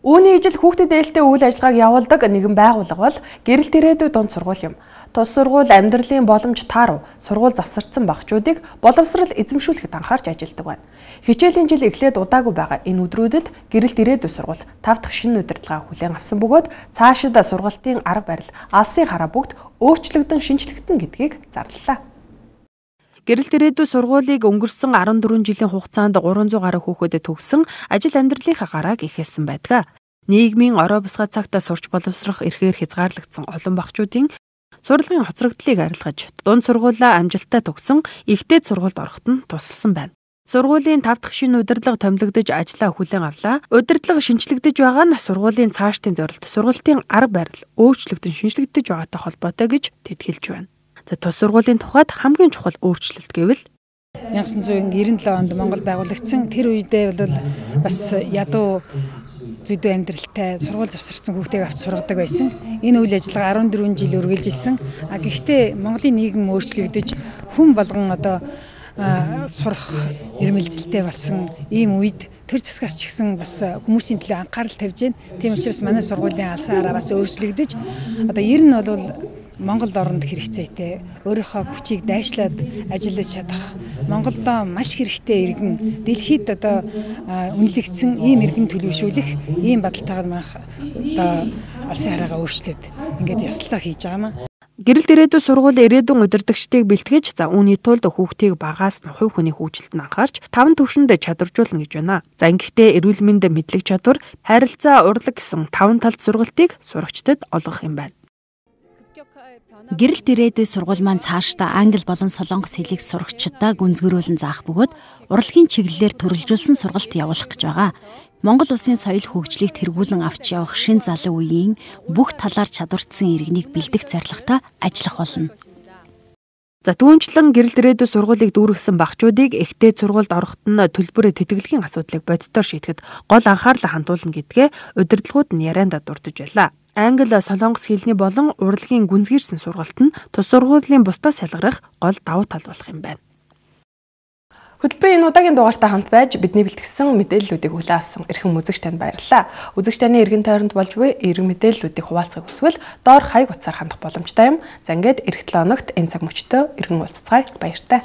Үүний ижил хүүхдэд ээлтэй үйл ажиллагааг явуулдаг нэгэн байгууллага бол гэрэлт ирээдүй дунд сургууль юм. Тус сургууль амьдралын боломж тааруу сургууль завсарсан багчуудыг боловсрал эзэмшүүлэхэд анхаарч ажилладаг байна. Хичээлийн жил эхлээд удаагүй байгаа энэ өдрүүдэд гэрэлт ирээдүй сургууль 5 дахь шинэ удирдлага хүлээн авсан бөгөөд цаашид сургалтын арга барил, алсын хараа бүгд өөрчлөгдөн шинжлэхтэн гэдгийг зарлалаа. Гэрэлт ирээдүй сургуулийг өнгөрсөн 14 жилийн хугацаанд 300 гаруй хүүхэдэд төгсөн ажил амьдралынхаа гарааг эхэлсэн байдаг. Нийгмийн орой босгоо цагт сурч боловсрох эрхээр хязгаарлагдсан олон багчуудын сурлагын хоцрогдлыг арилгаж, дунд сургуулаа амжилттай төгсөн ихтэй сургуульд ороход нь тусалсан байна. Сургуулийн 5 дахь шинэ удирдлага томилогдож ажлаа хүлээн авлаа. Удирдлага шинжлэгдэж байгаа нь сургуулийн цаашдын зорилт, сургалтын арга барил өөрчлөгдөн шинжлэгдэж байгаатай холбоотой гэж тэтгэлж байна. Тус сургуулийн тухайд хамгийн чухал өөрчлөлт гэвэл 1997 онд Монгол байгуулагдсан. Тэр үедээ бол бас ядуу зүйдүү амьдралтай сургууль завсарсан хүүхдийг авч сургадаг байсан. Энэ үйл ажиллагаа 14 жил үргэлжилсэн. Гэхдээ Монголын нийгэм өөрчлөгдөж хүн болгон одоо сурах ирмэлзэлтэй болсон ийм үед тэр засгаас ч гэсэн бас хүмүүсийн төлөө анхаарал тавьж байна. Тийм учраас манай сургуулийн алсын хараа бас өөрчлөгдөж одоо ер нь бол Монголд оронд хэрэгцээтэй өөрийнхөө хүчийг дайшлаад ажиллаж чадах Монголдо маш хэрэгтэй иргэн дэлхийд одоо үнэлэгдсэн ийм иргэн төлөвшүүлэх ийм бодолтойгоор манайх одоо алсын хараагаа өөрчлөөд ингээд ёслолоо хийж байгаа маа. Гэрэлт ирээдүй сургуулийн ирээдүйн удирдагчдыг бэлтгэж үүний тулд хүүхдийг багаас нь хувь хүний хөгжилд нь анхаарч 5 төвшөнд чадваржуулна гэж байна. Ингэхдээ эрүүл мэнд мэдлэг чадвар, харилцаа, урлаг гэсэн 5 талт сургалтыг сурагчдад олгох юм байна. Гэрэлт ирээдүй сургууль маань цаашдаа англи болон солонгос хэлийг сурагчдаа гүнзгийрүүлэн заах бөгөөд урлагийн чиглэлээр төрөлжүүлсэн сургалт явуулах гэж байгаа. Монгол улсын соёл хөгжлийг тэргүүлэн авч явах шин залуу үеийн бүх талаар чадварцсан иргэнийг бэлдэх зорилготой ажиллах болно. Түүнчлэн гэрэлт ирээдүй сургуулийг дүүргэсэн багчуудыг ихтэй сургуульд ороход нь төлбөрөө тэтгэлгийн асуудлыг бодитоор шийдэхэд гол анхаарлаа хандуулна гэдгээ удирдлагууд нь яриандаа дурдж байлаа. Англи, солонгос хэлний болон урлагийн гүнзгийрсэн сургалт нь тус сургуулийн бусдаас ялгарах гол давуу тал болох юм байна. Хөтөлбөрийн энэ удаагийн дугаартай хамт байж бидний бэлтгэсэн мэдээллүүдийг хүлээн авсан эрхэм үзэгч танд баярлалаа. Үзэгч таны эргэн тойронд болж буй эерэг мэдээллүүдийг хуваалцахыг хүсвэл доор хаяг утсаар хандах боломжтой юм. За ингээд эх 7 өнөخت энэ цаг мөчтөө эргэн уулзцгаая. Баяртай.